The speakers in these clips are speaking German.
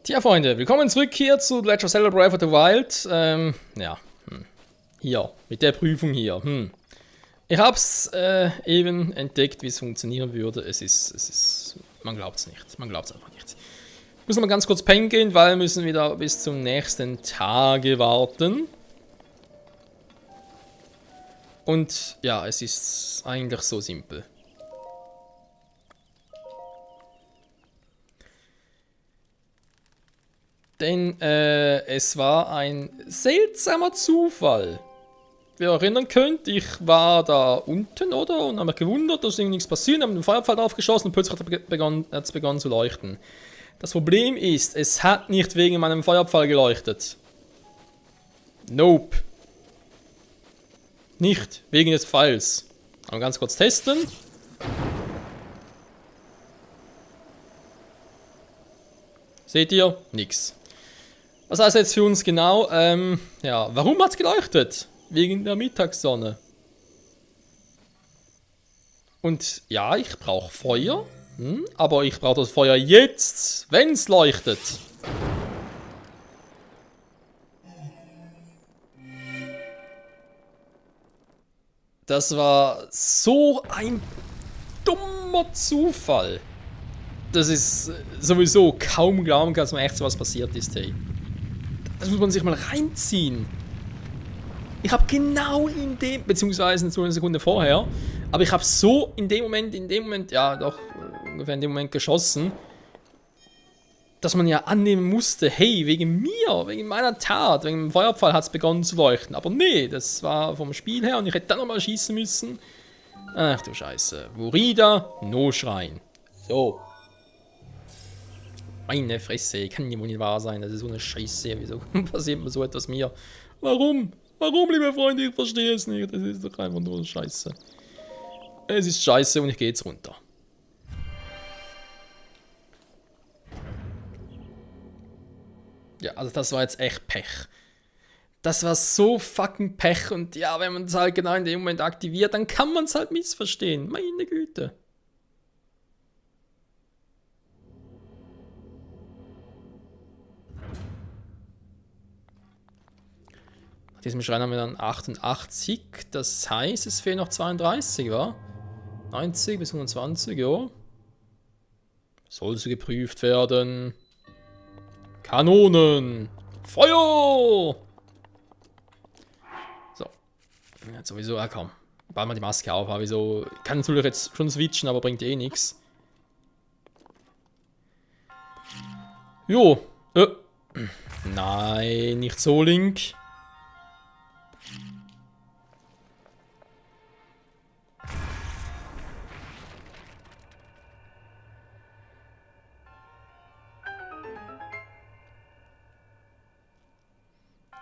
Tja, Freunde, willkommen zurück hier zu Legend of Zelda Breath of the Wild. Hier, mit der Prüfung hier. Ich hab's eben entdeckt, wie es funktionieren würde. Man glaubt's nicht. Man glaubt's einfach nicht. Ich muss noch mal ganz kurz pennen gehen, weil wir müssen wieder bis zum nächsten Tage warten. Und ja, es ist eigentlich so simpel. Denn es war ein seltsamer Zufall. Wie ihr erinnern könnt, ich war da unten, oder? Und habe mich gewundert, dass irgendwie nichts passiert. Habe den Feuerpfeil draufgeschossen und plötzlich hat es begonnen zu leuchten. Das Problem ist, es hat nicht wegen meinem Feuerpfeil geleuchtet. Nope. Nicht wegen des Pfeils. Mal ganz kurz testen. Seht ihr? Nix. Was heißt jetzt für uns genau? Ja, warum hat es geleuchtet? Wegen der Mittagssonne. Und ja, ich brauche Feuer. Aber ich brauche das Feuer jetzt, wenn es leuchtet. Das war so ein dummer Zufall. Das ist sowieso kaum glauben, dass mir echt so was passiert ist, hey. Das muss man sich mal reinziehen. Ich habe genau in dem, beziehungsweise so eine Sekunde vorher, aber ich habe so in dem Moment, ja doch, ungefähr in dem Moment geschossen, dass man ja annehmen musste, hey, wegen mir, wegen meiner Tat, wegen dem Feuerpfeil hat es begonnen zu leuchten. Aber nee, das war vom Spiel her und ich hätte dann nochmal schießen müssen. Ach du Scheiße. Wurida, no Schrein. So. Meine Fresse, kann ja wohl nicht wahr sein, das ist so eine Scheiße, wieso passiert mir so etwas mir? Warum? Warum, liebe Freunde, ich verstehe es nicht, das ist doch einfach nur Scheiße. Es ist Scheiße und ich gehe jetzt runter. Ja, also das war jetzt echt Pech. Das war so fucking Pech und ja, wenn man es halt genau in dem Moment aktiviert, dann kann man es halt missverstehen, meine Güte. Nach diesem Schrein haben wir dann 88, das heißt, es fehlen noch 32, wa? 90 bis 120, ja. Soll sie geprüft werden. Kanonen! Feuer! So. Jetzt sowieso, ja komm. Bald mal die Maske auf, aber wieso? Ich kann natürlich jetzt schon switchen, aber bringt eh nichts. Jo. Nein, nicht so, Link.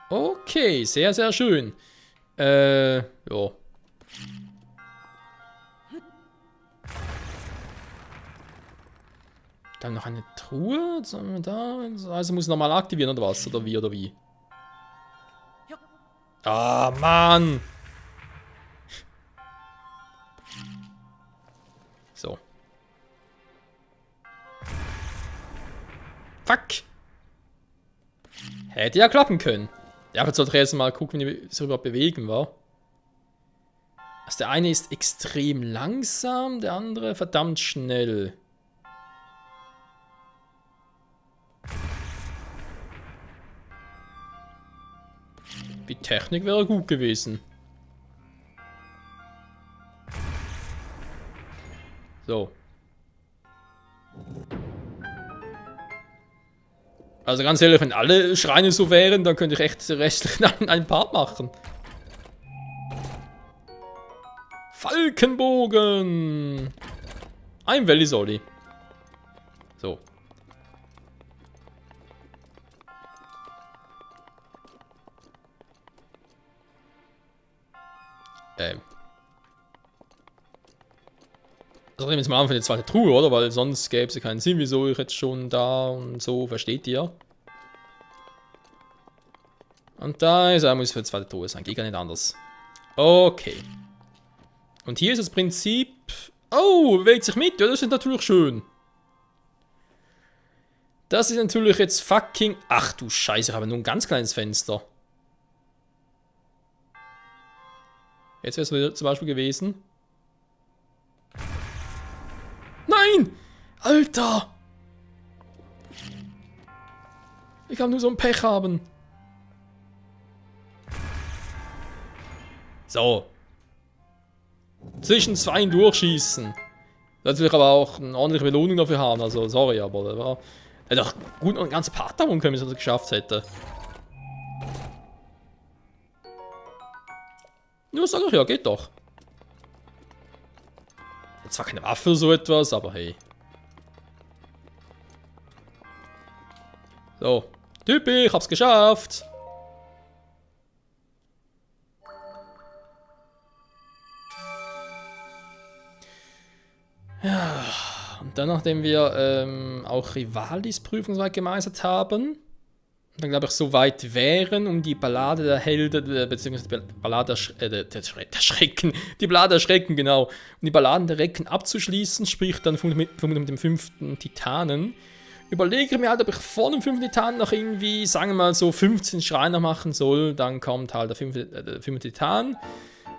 Okay, sehr, sehr schön. Ja. Dann noch eine Truhe. Was haben wir da? Also muss ich nochmal aktivieren oder was? Oder wie, oder wie? Ah, Mann! So. Fuck! Hätte ja klappen können. Ja, aber jetzt sollte ich erst mal gucken, wie wir sich überhaupt bewegen, wa? Also der eine ist extrem langsam, der andere verdammt schnell. Die Technik wäre gut gewesen. So. Also ganz ehrlich, wenn alle Schreine so wären, dann könnte ich echt restlich einen Part machen. Falkenbogen! Ein Wellisoli. So. Also nehmen wir jetzt mal an für die zweite Truhe, oder? Weil sonst gäbe es ja keinen Sinn, wieso ich jetzt schon da und so, versteht ihr? Und da ist er, muss für die zweite Truhe sein, geht gar nicht anders. Okay. Und hier ist das Prinzip... Oh, bewegt sich mit, ja, das ist natürlich schön. Das ist natürlich jetzt fucking... Ach du Scheiße, ich habe nur ein ganz kleines Fenster. Jetzt wäre es zum Beispiel gewesen. Nein! Alter! Ich kann nur so ein Pech haben. So. Zwischen zwei durchschießen. Das will ich aber auch eine ordentliche Belohnung dafür haben. Also, sorry, aber das war... Hätte doch gut noch ein ganzer Part darum können, wenn ich das geschafft hätte. Nur sag ich ja, geht doch. Jetzt zwar keine Waffe oder so etwas, aber hey. So. Typisch, ich hab's geschafft. Ja, und dann, nachdem wir auch Rivaldis Prüfung soweit gemeistert haben, dann glaube ich soweit wären, um die Ballade der Helden, beziehungsweise die Ballade der Schrecken, die Ballade der Schrecken, genau, um die Balladen der Recken abzuschließen, sprich dann mit dem 5. Titanen, überlege ich mir halt, ob ich vor dem 5. Titan noch irgendwie, sagen wir mal so 15 Schreiner machen soll, dann kommt halt der 5. Titan,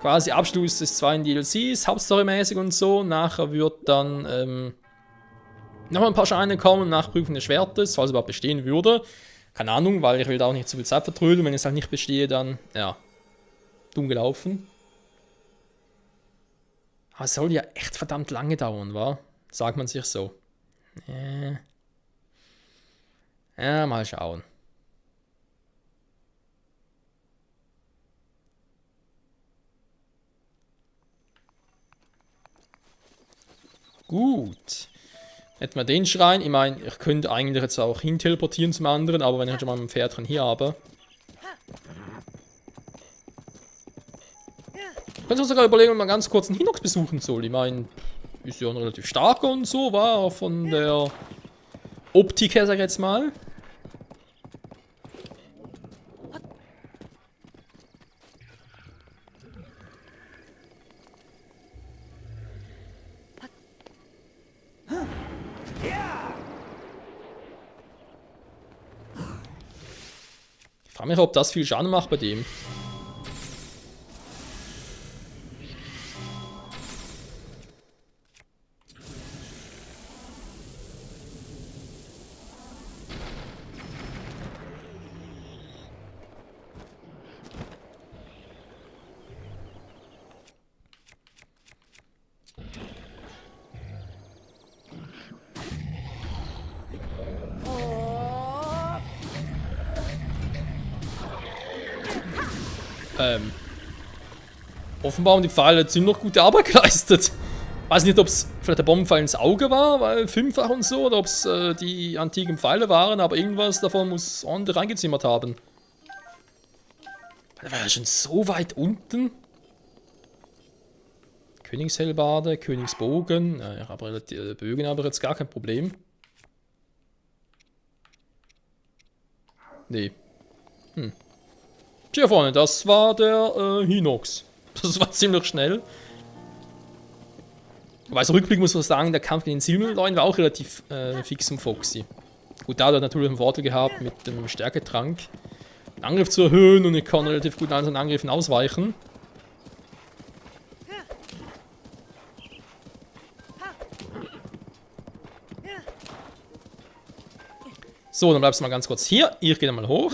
quasi Abschluss des 2. DLCs, Hauptstorymäßig und so, nachher wird dann nochmal ein paar Scheine kommen, Nachprüfung des Schwertes, falls es überhaupt bestehen würde. Keine Ahnung, weil ich will da auch nicht zu viel Zeit vertrödeln. Wenn ich es halt nicht bestehe, dann, ja, dumm gelaufen. Aber es soll ja echt verdammt lange dauern, wa? Sagt man sich so. Ja, mal schauen. Gut. Hätten wir den Schrein. Ich meine, ich könnte eigentlich jetzt auch hin teleportieren zum anderen, aber wenn ich schon mal ein Pferdchen hier habe. Ich könnte sogar überlegen, ob man ganz kurz einen Hinox besuchen soll. Ich meine, ist ja relativ stark und so, war von der Optik her, sag ich jetzt mal. Ich frage mich, ob das viel Schaden macht bei dem. Offenbar haben die Pfeile ziemlich gute Arbeit geleistet. Weiß nicht, ob es vielleicht der Bombenpfeil ins Auge war, weil 5-fach und so, oder ob es die antiken Pfeile waren, aber irgendwas davon muss ordentlich reingezimmert haben. Der war ja schon so weit unten. Königshellebarde, Königsbogen. Ja, aber die Bögen habe ich jetzt gar kein Problem. Nee. Hier vorne, das war der Hinox. Das war ziemlich schnell. Aber als Rückblick muss man sagen, der Kampf gegen den Silberleuen war auch relativ fix und foxy. Gut, da hat er natürlich einen Vorteil gehabt mit dem Stärketrank. Den Angriff zu erhöhen und ich kann relativ gut an seinen Angriffen ausweichen. So, dann bleibst du mal ganz kurz hier. Ich gehe dann mal hoch.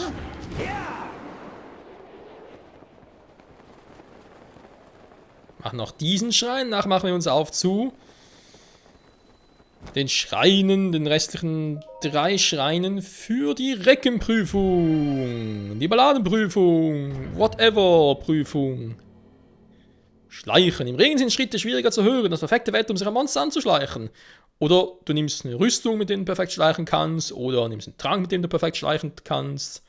Machen noch diesen Schrein. Danach machen wir uns auf zu den Schreinen, den restlichen 3 Schreinen für die Reckenprüfung. Die Balladenprüfung. Whatever Prüfung. Schleichen. Im Regen sind Schritte schwieriger zu hören. Das perfekte Wetter, um sich ein Monster anzuschleichen. Oder du nimmst eine Rüstung, mit der du perfekt schleichen kannst. Oder nimmst einen Trank, mit dem du perfekt schleichen kannst.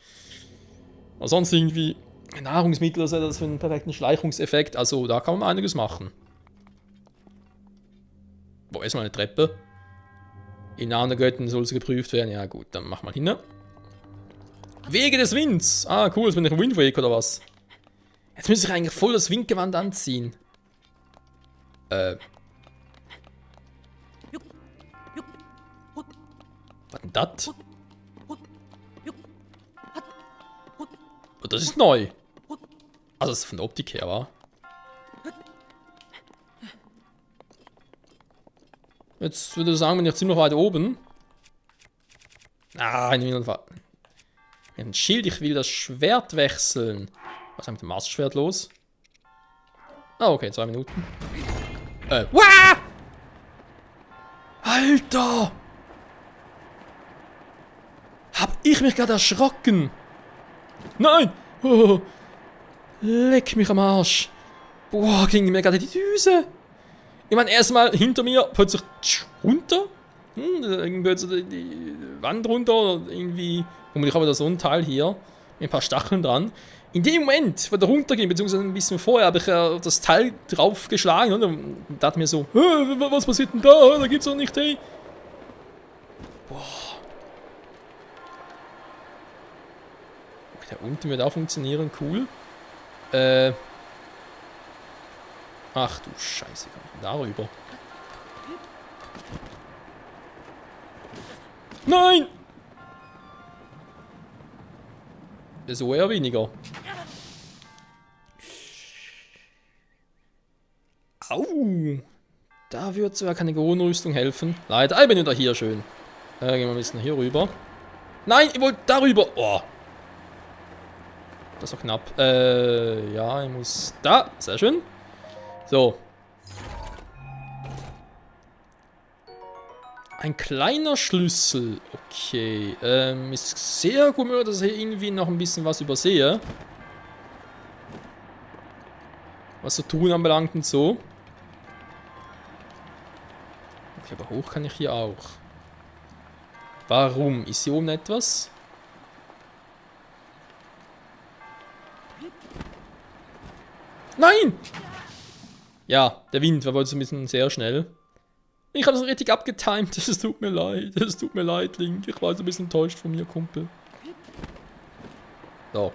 Oder sonst irgendwie Nahrungsmittel, also das für einen perfekten Schleichungseffekt. Also da kann man einiges machen. Wo ist meine Treppe? In Namen der Götten soll sie geprüft werden. Ja gut, dann mach mal hin. Wege des Winds. Ah cool, jetzt bin ich ein Wind Waker oder was? Jetzt müsste ich eigentlich voll das Windgewand anziehen. Was denn das? Oh, das ist neu. Also das ist von der Optik her, wa? Jetzt würde ich sagen, bin ich ziemlich weit oben. Ah, ich nehme ein Schild, ich will das Schwert wechseln. Was ist mit dem Masterschwert los? Ah, okay, 2 Minuten. Wah! Alter! Hab ich mich gerade erschrocken? Nein! Oh, leck mich am Arsch. Boah, ging mir gerade die Düse. Ich meine, erstmal hinter mir plötzlich runter. Irgendwie so die Wand runter oder irgendwie. Und ich habe da so ein Teil hier mit ein paar Stacheln dran. In dem Moment, wo der runterging, beziehungsweise ein bisschen vorher, habe ich das Teil draufgeschlagen und dachte mir so, was passiert denn da? Da gibt's doch nicht, hey. Boah. Okay, da unten wird auch funktionieren, cool. Ach du Scheiße, darüber. Nein! So eher weniger. Au! Da wird sogar keine Kronenrüstung helfen. Leider, ich bin wieder hier schön. Gehen wir ein bisschen hier rüber. Nein, ich wollte darüber. Oh. Das war knapp. Ja, ich muss da. Sehr schön. So. Ein kleiner Schlüssel. Okay. Ist sehr gut, dass ich hier irgendwie noch ein bisschen was übersehe. Was so tun anbelangt und so. Okay, aber hoch kann ich hier auch. Warum? Ist hier oben etwas? Nein! Ja, der Wind war wohl so ein bisschen sehr schnell. Ich habe das richtig abgetimt. Es tut mir leid. Es tut mir leid, Link. Ich war so ein bisschen enttäuscht von mir, Kumpel. So.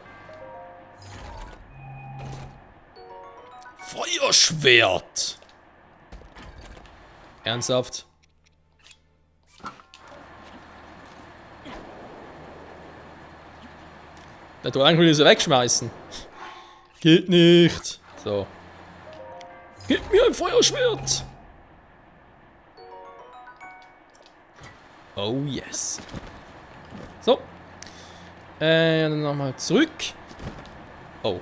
Feuerschwert! Ernsthaft? Der tut eigentlich so wegschmeißen. Geht nicht. So. Gib mir ein Feuerschwert! Oh yes. So. Dann nochmal zurück. Oh.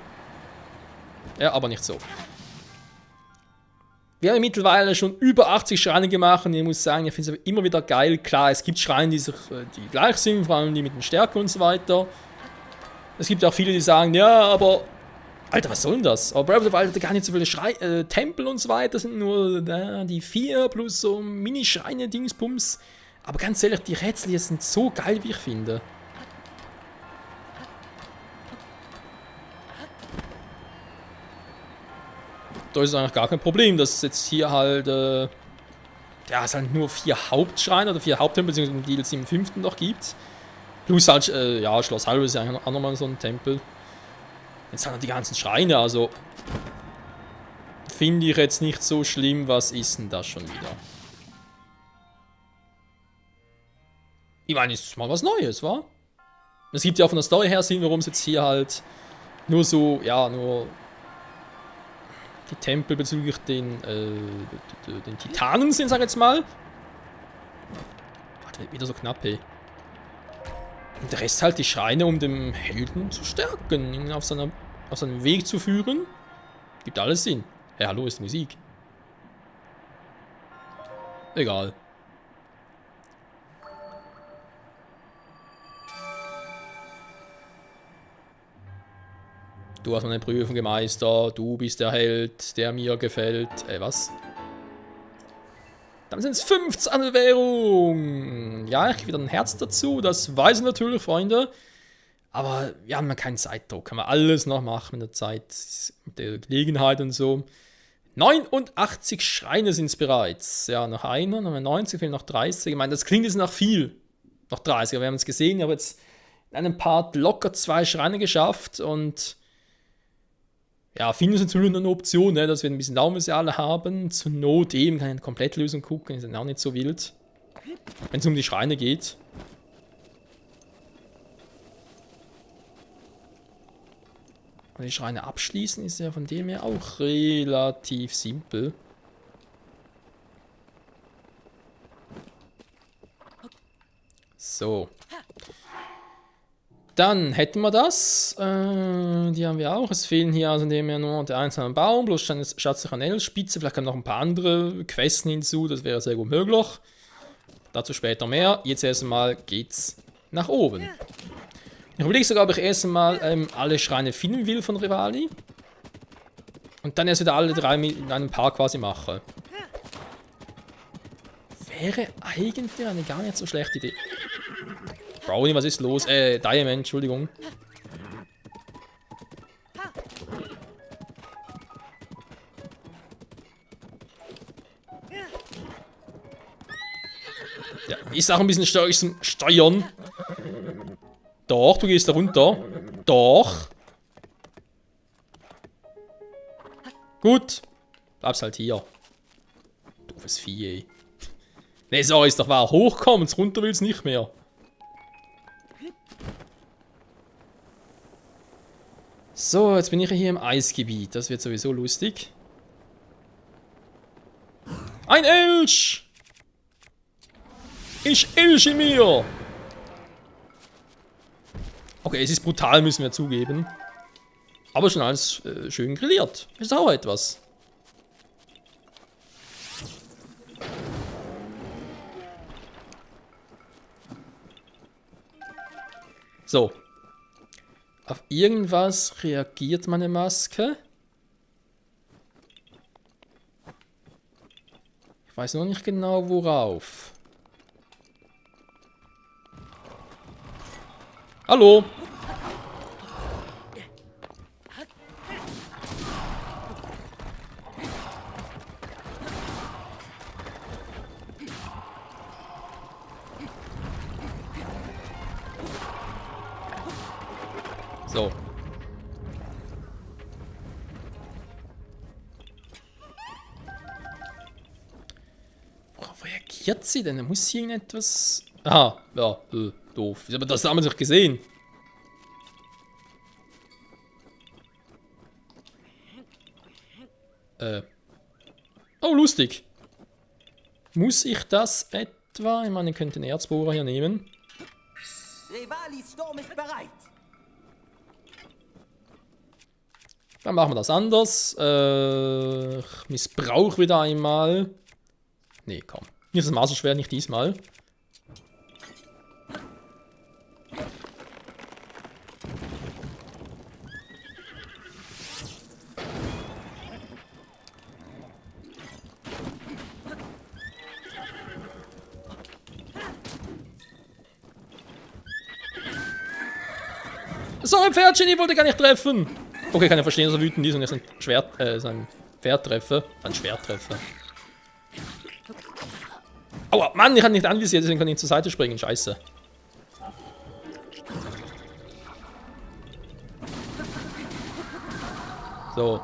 Ja, aber nicht so. Wir haben mittlerweile schon über 80 Schreine gemacht und ich muss sagen, ich finde es immer wieder geil. Klar, es gibt Schreine, die gleich sind, vor allem die mit den Stärken und so weiter. Es gibt auch viele, die sagen, ja, aber Alter, was soll denn das? Aber Breath of the Wild hat gar nicht so viele Tempel und so weiter, sind nur die 4 plus so Mini-Schreine-Dingsbums. Aber ganz ehrlich, die Rätsel hier sind so geil, wie ich finde. Da ist eigentlich gar kein Problem, dass es jetzt hier halt, ja, es halt nur 4 Hauptschreine oder 4 Haupttempel, beziehungsweise im DLC im 5. noch gibt. Plus halt, ja, Schloss Hyrule ist ja auch nochmal so ein Tempel. Jetzt haben wir die ganzen Schreine, also finde ich jetzt nicht so schlimm. Was ist denn das schon wieder? Ich meine, ist mal was Neues, wa? Es gibt ja auch von der Story her Sinn, warum es jetzt hier halt nur so, ja, nur die Tempel bezüglich den Titanen sind, sag ich jetzt mal. Warte, wieder so knapp, hey. Und der Rest halt die Schreine, um den Helden zu stärken, ihn auf seinem Weg zu führen. Gibt alles Sinn. Hey, hallo, ist Musik. Egal. Du hast meine Prüfung gemeistert, du bist der Held, der mir gefällt. Was? Dann sind es 15 an der Währung. Ja, ich kriege wieder ein Herz dazu, das weiß ich natürlich, Freunde. Aber wir haben ja keinen Zeitdruck, können wir alles noch machen mit der Zeit, mit der Gelegenheit und so. 89 Schreine sind es bereits. Ja, noch einer, noch 90, fehlen noch 30. Ich meine, das klingt jetzt nach viel. Noch 30, aber wir haben es gesehen, ich habe jetzt in einem Part locker 2 Schreine geschafft und ja, finden ist natürlich eine Option, ne, dass wir ein bisschen Daumen sie alle haben. Zur Not eben kann ich eine Komplettlösung gucken, ist dann auch nicht so wild. Wenn es um die Schreine geht. Und die Schreine abschließen ist ja von dem her auch relativ simpel. So. Dann hätten wir das. Die haben wir auch. Es fehlen hier also in dem her nur der einzelne Baum, bloß Schatz der Kanälspitze. Vielleicht kommen noch ein paar andere Questen hinzu. Das wäre sehr gut möglich. Dazu später mehr. Jetzt erstmal geht's nach oben. Ich überlege sogar, ob ich erst einmal alle Schreine finden will von Revali. Und dann erst wieder alle 3 in einem Paar quasi mache. Wäre eigentlich eine gar nicht so schlechte Idee. Brownie, was ist los? Diamond, Entschuldigung. Ja, ist auch ein bisschen stark zum Steuern. Doch, du gehst da runter. Doch. Gut. Bleibst halt hier. Doofes Vieh, ey. Ne, so ist doch wahr. Hochkommens, runter will's nicht mehr. So, jetzt bin ich hier im Eisgebiet. Das wird sowieso lustig. Ein Elch! Ich Elch in mir! Okay, es ist brutal, müssen wir zugeben. Aber schon alles schön grilliert. Ist auch etwas. So. Auf irgendwas reagiert meine Maske. Ich weiß noch nicht genau worauf. Hallo? So. Worauf reagiert sie denn? Da muss hier irgendetwas... Aha, ja, doof. Aber das haben wir doch gesehen. Oh, lustig. Muss ich das etwa... Ich meine, ich könnte den Erzbohrer hier nehmen. Revalis Sturm ist bereit. Dann machen wir das anders. Ich missbrauche wieder einmal. Nee, komm. Nicht das Maß so schwer, nicht diesmal. So, ein Pferdchen, ich wollte gar nicht treffen. Okay, kann ich verstehen, dass er wütend ist und jetzt sein Pferd treffe. Ein Schwert treffe. Aua, Mann, ich hatte nicht anvisiert, deswegen kann ich zur Seite springen. Scheiße. So.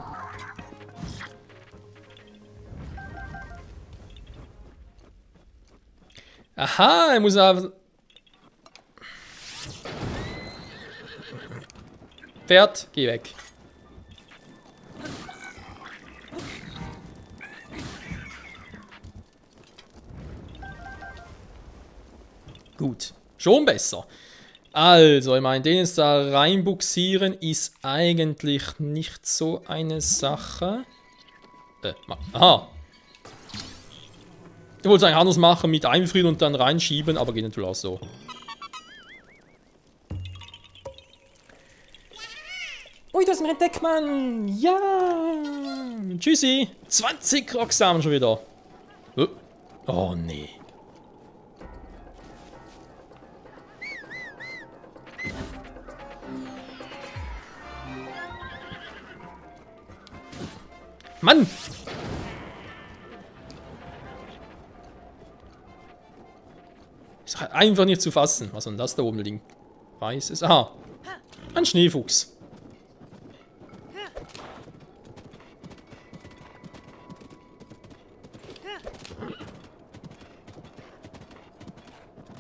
Aha, er muss einfach... Pferd, geh weg. Gut, schon besser. Also, ich meine, den jetzt da reinbuxieren ist eigentlich nicht so eine Sache. Aha. Ich wollte es eigentlich anders machen, mit einfrieren und dann reinschieben, aber geht natürlich auch so. Ui, das ist mein Deckmann! Ja! Tschüssi! 20 Krocksamen schon wieder. Oh, nee. Mann! Ist halt einfach nicht zu fassen. Was soll denn das da oben liegt? Weißes. Aha. Ein Schneefuchs.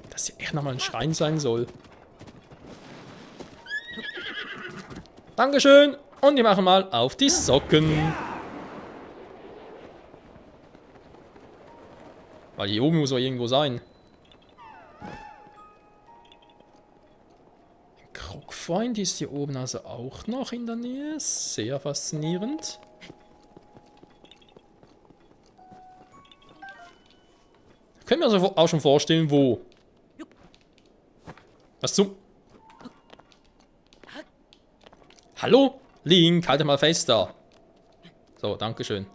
Dass hier echt nochmal ein Schrein sein soll. Dankeschön! Und wir machen mal auf die Socken. Weil hier oben muss er irgendwo sein. Ein Krogfreund ist hier oben also auch noch in der Nähe. Sehr faszinierend. Können wir uns also auch schon vorstellen, wo. Was zum... Hallo? Link, halte mal fest da. So, dankeschön.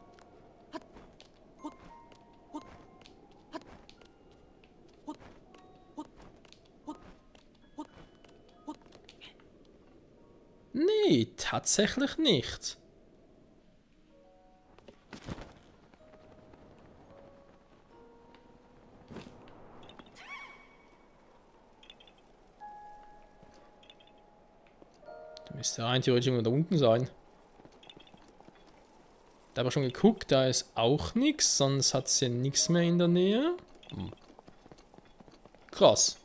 Nee, tatsächlich nicht. Da müsste rein theoretisch irgendwo da unten sein. Da habe ich schon geguckt, da ist auch nichts, sonst hat sie nichts mehr in der Nähe. Hm. Krass.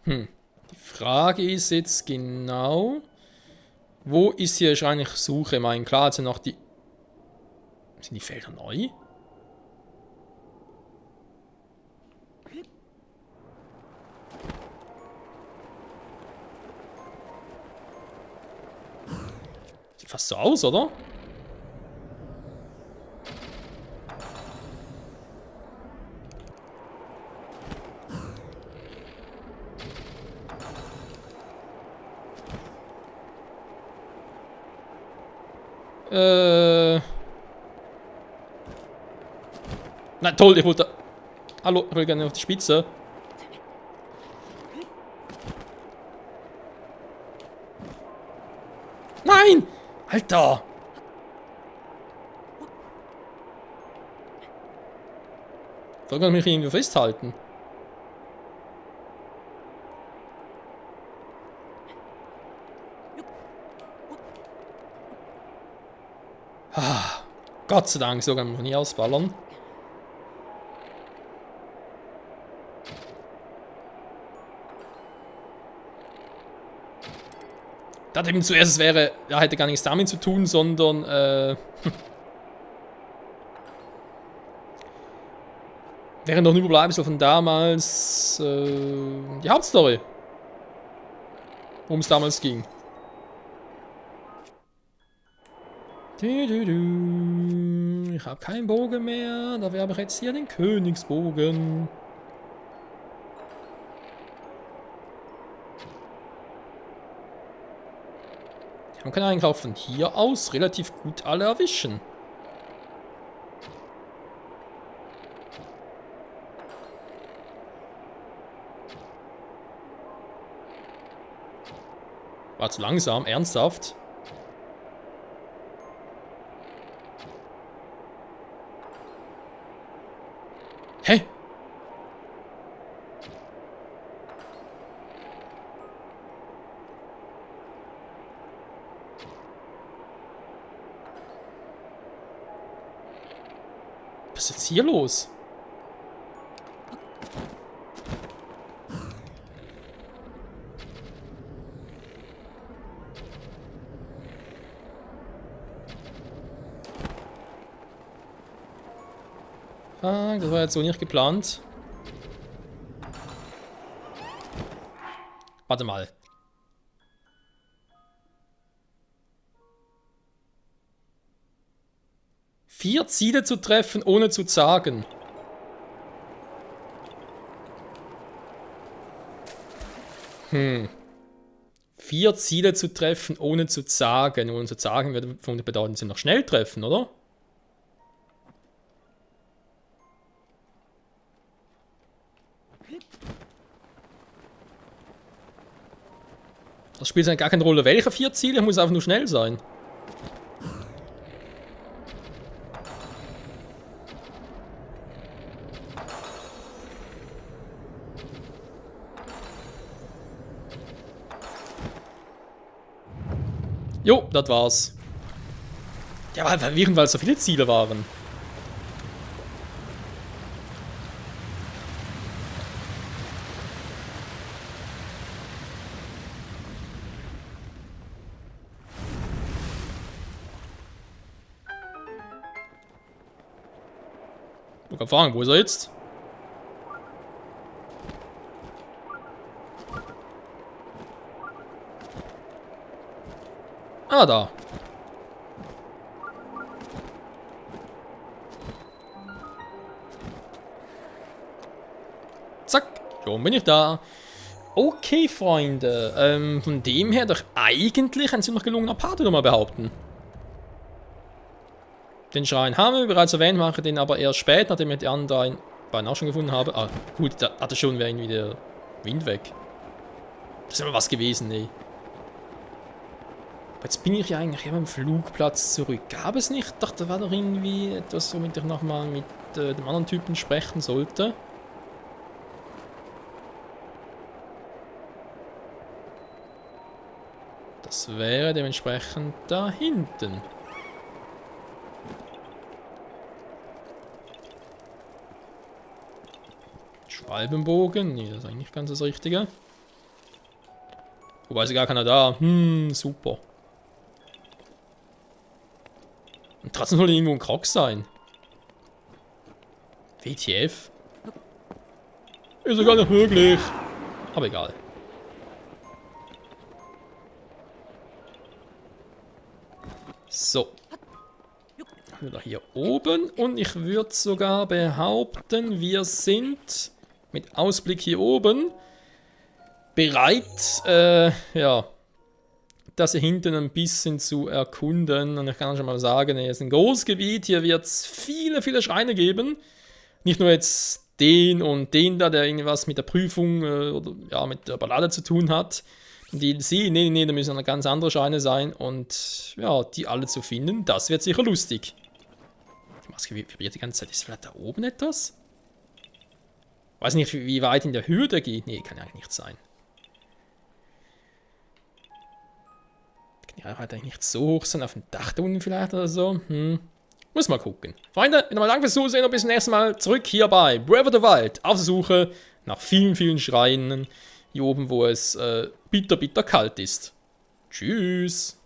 Die Frage ist jetzt genau, wo ist hier wahrscheinlich Suche? Ich meine, klar, sind noch die... Sind die Felder neu? Sieht fast so aus, oder? Na toll, ich wollte... Hallo, ich will gerne auf die Spitze. Nein! Alter! Soll ich mich irgendwie festhalten? Ah, Gott sei Dank, so kann man nie ausballern. Ich dachte eben zuerst, es wäre, ja, hätte gar nichts damit zu tun, sondern, wäre noch ein Überbleibsel von damals, die Hauptstory. Worum es damals ging. Ich habe keinen Bogen mehr, dafür habe ich jetzt hier den Königsbogen. Man kann eigentlich auch von hier aus relativ gut alle erwischen. War zu langsam, ernsthaft. Hä? Was ist jetzt hier los? Ah, das war jetzt so nicht geplant. Warte mal. Vier Ziele zu treffen, ohne zu zagen. Vier Ziele zu treffen, ohne zu zagen. Ohne zu zagen würde vermutlich bedeuten, sie noch schnell treffen, oder? Das spielt eigentlich gar keine Rolle, welche vier Ziele, muss einfach nur schnell sein. Jo, das war's. Ja, war verwirrend, weil so viele Ziele waren. Ich kann fragen, wo ist er jetzt? Ah, da. Zack, schon bin ich da. Okay, Freunde. Von dem her doch eigentlich ein ziemlich gelungener Part, würde ich mal behaupten. Den Schrein haben wir bereits erwähnt, mache den aber erst spät, nachdem ich die anderen beiden auch schon gefunden habe. Ah, gut, da hatte schon irgendwie der Wind weg. Das ist immer was gewesen, ey. Aber jetzt bin ich ja eigentlich beim Flugplatz zurück. Gab es nicht? Doch, da war doch irgendwie etwas, womit ich nochmal mit dem anderen Typen sprechen sollte. Das wäre dementsprechend da hinten. Schwalbenbogen? Nee, das ist eigentlich nicht ganz das Richtige. Wobei ist gar keiner da. Super. Und trotzdem soll irgendwo ein Krog sein. WTF? Ist sogar nicht möglich. Aber egal. So. Wieder hier oben. Und ich würde sogar behaupten, wir sind mit Ausblick hier oben bereit, ja, das hier hinten ein bisschen zu erkunden. Und ich kann schon mal sagen, hier ist ein großes Gebiet. Hier wird es viele, viele Schreine geben. Nicht nur jetzt den und den da, der irgendwas mit der Prüfung oder ja, mit der Ballade zu tun hat. Die sie, nee, da müssen noch ganz andere Schreine sein. Und ja, die alle zu finden, das wird sicher lustig. Die Maske vibriert die ganze Zeit. Ist vielleicht da oben etwas? Weiß nicht, wie weit in der Höhe der geht. Nee, kann ja eigentlich nicht sein. Ja, hat eigentlich nicht so hoch sein, auf dem Dach da unten vielleicht oder so. Muss mal gucken. Freunde, nochmal danke fürs Zusehen und bis zum nächsten Mal zurück hier bei Breath of the Wild. Auf der Suche nach vielen, vielen Schreinen hier oben, wo es bitter, bitter kalt ist. Tschüss.